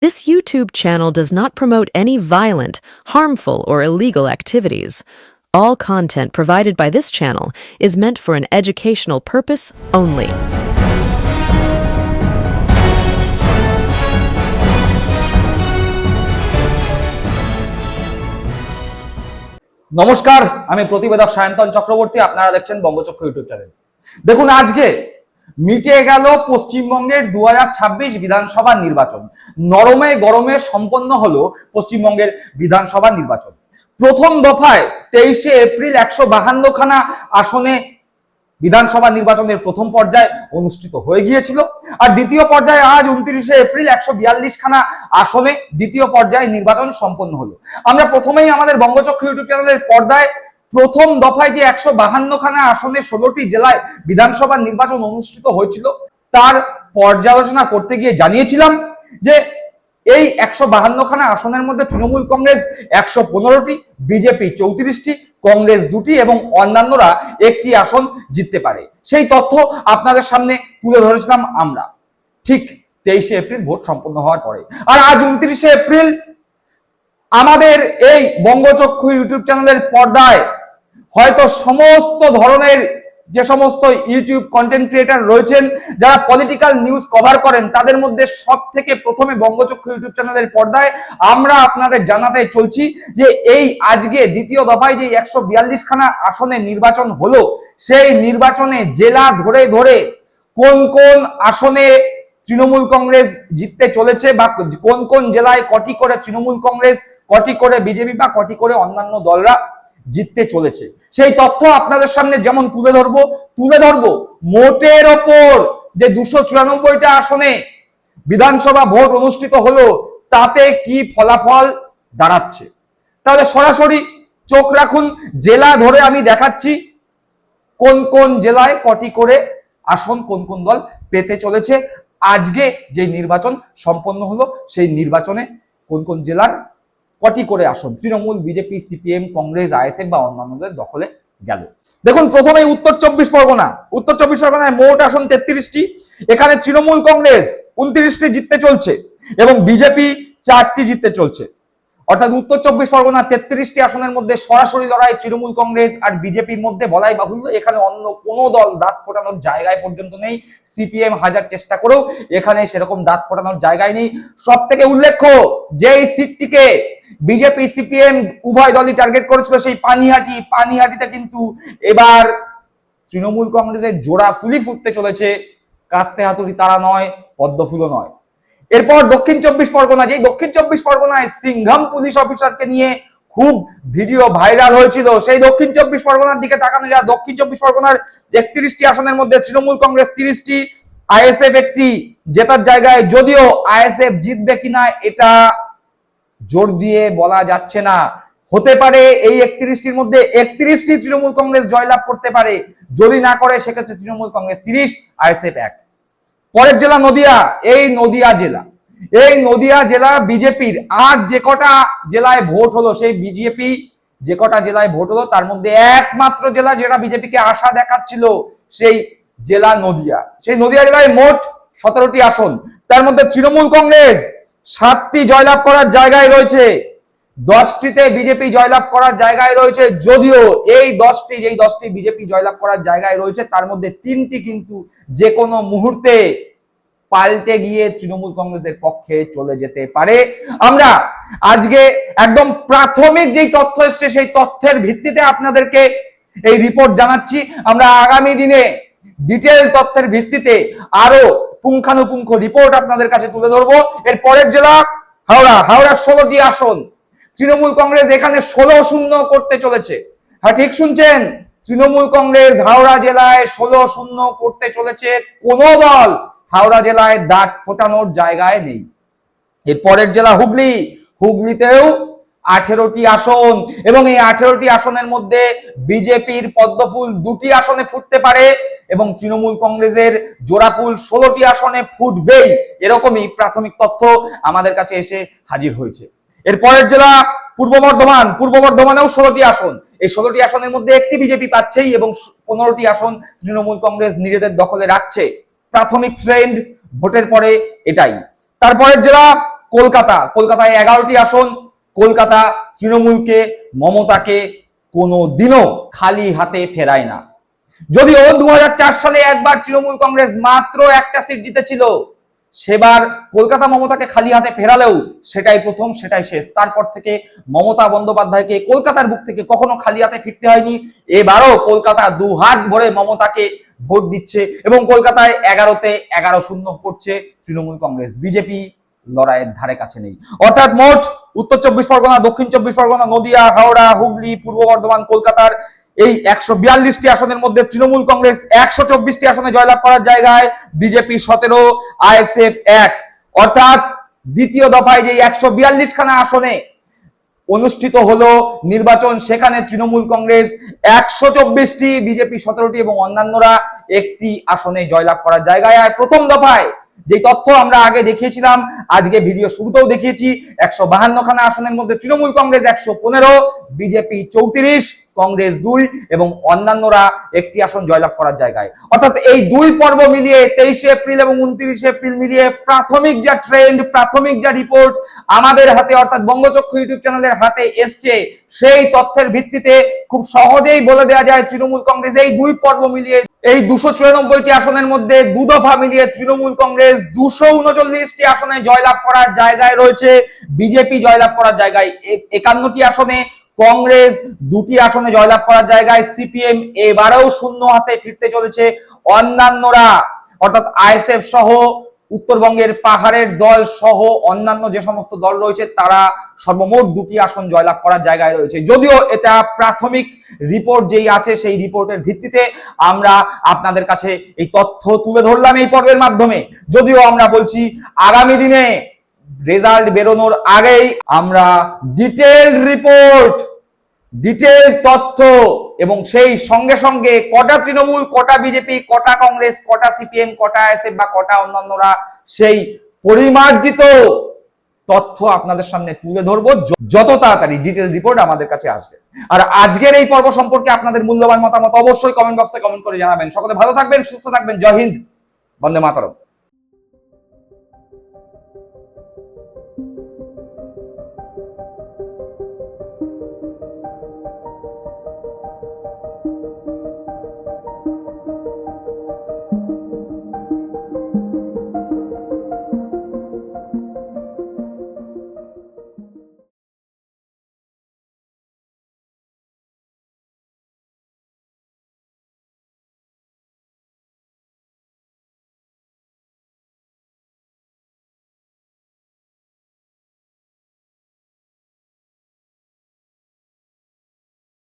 This YouTube channel does not promote any violent, harmful, or illegal activities. All content provided by this channel is meant for an educational purpose only. নমস্কার, আমি প্রতিবেদক সায়ন্তন চক্রবর্তী। আপনারা দেখছেন বঙ্গচক্র YouTube channel. দেখুন, আজকে মিটে গেল পশ্চিমবঙ্গের 2026 বিধানসভা নির্বাচন। নরমে গরমে সম্পন্ন হলো পশ্চিমবঙ্গের বিধানসভা নির্বাচন। প্রথম দফায় 23 এপ্রিল 152 খানা আসনে বিধানসভা নির্বাচনের প্রথম পর্যায় অনুষ্ঠিত হয়ে গিয়েছিল। আর দ্বিতীয় পর্যায়ে আজ 29 এপ্রিল 142 খানা আসনে দ্বিতীয় পর্যায়ে নির্বাচন সম্পন্ন হলো। আমরা প্রথমেই আমাদের বঙ্গচক্র ইউটিউব চ্যানেলের পর্দায় প্রথম দফায় যে 152 খানা আসনে 16টি জেলায় বিধানসভা নির্বাচন অনুষ্ঠিত হয়েছিল তার পর্যালোচনা করতে গিয়ে জানিয়েছিলাম যে এই 152 খানা আসনের মধ্যে তৃণমূল কংগ্রেস 115টি, বিজেপি 34টি, কংগ্রেস 2টি এবং অন্যান্যরা 1টি আসন জিততে পারে। সেই তথ্য আপনাদের সামনে তুলে ধরেছিলাম আমরা ঠিক 23 এপ্রিল ভোট সম্পন্ন হওয়ার পরে। আর আজ 29 এপ্রিল আমাদের এই বঙ্গচক্ষু ইউটিউব চ্যানেলের পর্দায় হয়তো সমস্ত ধরনের যে সমস্ত ইউটিউব কন্টেন্ট ক্রিয়েটর রয়েছেন যারা পলিটিক্যাল নিউজ কভার করেন, তাদের মধ্যে সব থেকে প্রথমে বঙ্গচক্ষু ইউটিউব চ্যানেলের পর্দায় আমরা আপনাদের জানাতে চলছি যে এই আজকে দ্বিতীয় দফায় যে 142 খানা আসনে নির্বাচন হলো, সেই নির্বাচনে জেলা ধরে ধরে কোন কোন আসনে তৃণমূল কংগ্রেস জিততে চলেছে বা কোন কোন জেলায় কটি করে তৃণমূল কংগ্রেস, কটি করে বিজেপি বা কটি করে অন্যান্য দলরা জিততে চলেছে, সেই তথ্য আপনাদের সামনে যেমন তুলে ধরবো মোটের ওপর যে 294টা আসনে বিধানসভা ভোট অনুষ্ঠিত হলো তাতে কি ফলাফল দাঁড়াচ্ছে। তাহলে সরাসরি চোখ রাখুন, জেলা ধরে আমি দেখাচ্ছি কোন কোন জেলায় কটি করে আসন কোন কোন দল পেতে চলেছে। আজকে যে নির্বাচন সম্পন্ন হলো সেই নির্বাচনে কোন কোন জেলার কটি করে আসন Trinamool, BJP, CPM, Congress, ISF বা অন্যান্যদের দখলে গেল। দেখুন, প্রথমে উত্তর 24 পরগনায় মোট আসন 33টি। এখানে তৃণমূল কংগ্রেস 29টি জিততে চলছে এবং বিজেপি 4টি জিততে চলছে। অর্থাৎ উত্তর 24 পরগনা 33টি আসনের মধ্যে সরাসরি লড়াই তৃণমূল কংগ্রেস আর বিজেপির মধ্যে বলাই বাহুল্য। এখানে অন্য কোনো দল দাঁত ফোটানোর জায়গায় পর্যন্ত নেই। সিপিএম হাজার চেষ্টা করেও এখানে সেরকম দাঁত ফোটানোর জায়গায় নেই। সব থেকে উল্লেখ্য যে এই সিটটিকে বিজেপি সিপিএম উভয় দলই টার্গেট করেছিল, সেই পানিহাটিতে কিন্তু এবার তৃণমূল কংগ্রেসের জোড়া ফুলি ফুটতে চলেছে। কাস্তে হাতুড়ি তারা নয়, পদ্ম ফুলও নয়। এরপর দক্ষিণ 24 পরগনা, যে দক্ষিণ 24 পরগনায় সিংঘাম পুলিশ অফিসারকে নিয়ে খুব ভিডিও ভাইরাল হয়েছিল, সেই দক্ষিণ 24 পরগনার দিকে তাকানো যায়। দক্ষিণ 24 পরগনার 31টি আসনের মধ্যে তৃণমূল কংগ্রেস 30টি, আইএসএফ একটি জেতার জায়গায়। যদিও আইএসএফ জিতবে কিনা এটা জোর দিয়ে বলা যাচ্ছে না। হতে পারে এই 31টির মধ্যে 31টি তৃণমূল কংগ্রেস জয়লাভ করতে পারে। যদি না করে সেক্ষেত্রে তৃণমূল কংগ্রেস 30, আইএসএফ 1। পরের জেলা নদিয়া। এই নদিয়া জেলা বিজেপির আজ যে কটা জেলায় ভোট হলো, সেই বিজেপি যে কটা জেলায় ভোট হলো তার মধ্যে একমাত্র জেলা যেটা বিজেপিকে আশা দেখাচ্ছিল সেই জেলা নদিয়া। সেই নদিয়া জেলায় মোট 17টি আসন, তার মধ্যে তৃণমূল কংগ্রেস 7টি জয়লাভ করার জায়গায় রয়েছে, 10টিতে বিজেপি জয়লাভ করার জায়গায় রয়েছে। যদিও এই 10টি বিজেপি জয়লাভ করার জায়গায় রয়েছে তার মধ্যে 3টি কিন্তু যে কোনো মুহূর্তে পাল্টে গিয়ে তৃণমূল কংগ্রেসের পক্ষে চলে যেতে পারে। আমরা আজকে একদম প্রাথমিক যেই তথ্য এসছে সেই তথ্যের ভিত্তিতে আপনাদেরকে এই রিপোর্ট জানাচ্ছি। আমরা আগামী দিনে ডিটেইল তথ্যের ভিত্তিতে আরো পুঙ্খানুপুঙ্খ রিপোর্ট আপনাদের কাছে তুলে ধরবো। এর পরের জেলা হাওড়া 16টি আসন, তৃণমূল কংগ্রেস এখানে 16-0 করতে চলেছে। হ্যাঁ, ঠিক শুনছেন, তৃণমূল কংগ্রেস হাওড়া জেলায় 16-0 করতে চলেছে। কোন দল হাওড়া জেলায় দাঁত ফোটানোর জায়গায় নেই। এর পরের জেলা হুগলিতেও 18টি আসন এবং এই 18টি আসনের মধ্যে বিজেপির পদ্মফুল 2টি আসনে ফুটতে পারে এবং তৃণমূল কংগ্রেসের জোড়াফুল 16টি আসনে ফুটবেই, এরকমই প্রাথমিক তথ্য আমাদের কাছে এসে হাজির হয়েছে। এর পরের জেলা পূর্ব বর্ধমানেও 16টি আসন। এই 16টি আসনের মধ্যে একটি বিজেপি পাচ্ছেই এবং 15টি আসন তৃণমূল কংগ্রেস নিজেদের দখলে রাখছে। প্রাথমিক ট্রেন্ড ভোটের পরে এটাই। তারপরের জেলা কলকাতায় 11টি আসন। কলকাতা তৃণমূলকে, মমতাকে কোনোদিনও খালি হাতে ফেরায় না। যদিও 2004 সালে একবার তৃণমূল কংগ্রেস মাত্র একটা সিট জিতেছিল, সেবার কলকাতা মমতাকে খালি হাতে ফেরালেও সেটাই প্রথম, সেটাই শেষ। তারপর থেকে মমতা বন্দ্যোপাধ্যায়কে কলকাতার বুক থেকে কখনো খালি হাতে ফিরতে হয়নি। এবারও কলকাতা দু হাত ভরে মমতাকে ভোট দিচ্ছে এবং কলকাতায় 11তে 11-0 করছে তৃণমূল কংগ্রেস। বিজেপি লড়াইয়ের ধারে কাছে নেই। অর্থাৎ মোট উত্তর 24 পরগনা, দক্ষিণ 24 পরগনা, নদিয়া, হাওড়া, হুগলি, পূর্ব বর্ধমান, কলকাতার এই 142টি আসনের মধ্যে তৃণমূল কংগ্রেস 124টি আসনে জয়লাভ করার জায়গায়, বিজেপি 17, আইএসএফ 1। অর্থাৎ দ্বিতীয় দফায় যে 142 খানা আসনে অনুষ্ঠিত হলো নির্বাচন, সেখানে তৃণমূল কংগ্রেস 124টি, বিজেপি 17টি এবং অন্যান্যরা একটি আসনে জয়লাভ করার জায়গায়। আর প্রথম দফায় যে তথ্য আমরা আগে দেখিয়েছিলাম, আজকে ভিডিও শুরুতেও দেখিয়েছি, 152 খানা আসনের মধ্যে তৃণমূল কংগ্রেস 115, বিজেপি 34, কংগ্রেস 2 এবং অন্যান্যরা একটি আসন জয়লাভ করার জায়গায়। অর্থাৎ এই দুই পর্ব মিলিয়ে 23 এপ্রিল এবং 29 এপ্রিল মিলিয়ে প্রাথমিক যা ট্রেন্ড, প্রাথমিক যা রিপোর্ট আমাদের হাতে অর্থাৎ বঙ্গচক্ষু ইউটিউব চ্যানেলের হাতে এসছে, সেই তথ্যের ভিত্তিতে খুব সহজেই বলে দেওয়া যায় তৃণমূল কংগ্রেস এই দুই পর্ব মিলিয়ে, এই 294টি আসনের মধ্যে দু দফা মিলিয়ে তৃণমূল কংগ্রেস 239টি আসনে জয়লাভ করার জায়গায় রয়েছে, বিজেপি জয়লাভ করার জায়গায় 51টি আসনে, কংগ্রেস 2টি আসনে জয়লাভ করার জায়গায়, সিপিএম এবারেও শূন্য হাতে ফিরতে চলেছে। অন্যান্যরা অর্থাৎ আইএসএফ সহ, উত্তরবঙ্গের পাহাড়ের দল সহ অন্যান্য যে সমস্ত দল রয়েছে তারা সর্বমোট 2টি আসন জয়লাভ করার জায়গায় রয়েছে। যদিও এটা প্রাথমিক রিপোর্ট যেই আছে সেই রিপোর্টের ভিত্তিতে আমরা আপনাদের কাছে এই তথ্য তুলে ধরলাম এই পর্বের মাধ্যমে। যদিও আমরা বলছি আগামী দিনে রেজাল্ট বেরোনোর আগেই আমরা ডিটেইলড রিপোর্ট, ডিটেইলড তথ্য এবং সেই সঙ্গে সঙ্গে কটা তৃণমূল, কটা বিজেপি, কটা কংগ্রেস, কটা সিপিএম, কটা আইএসএফ বা কটা অন্যান্যরা, সেই পরিমার্জিত তথ্য আপনাদের সামনে তুলে ধরবো যত তাড়াতাড়ি ডিটেইলড রিপোর্ট আমাদের কাছে আসবে। আর আজকের এই পর্ব সম্পর্কে আপনাদের মূল্যবান মতামত অবশ্যই কমেন্ট বক্সে কমেন্ট করে জানাবেন। সকলে ভালো থাকবেন, সুস্থ থাকবেন। জয় হিন্দ, বন্দে মাতরম।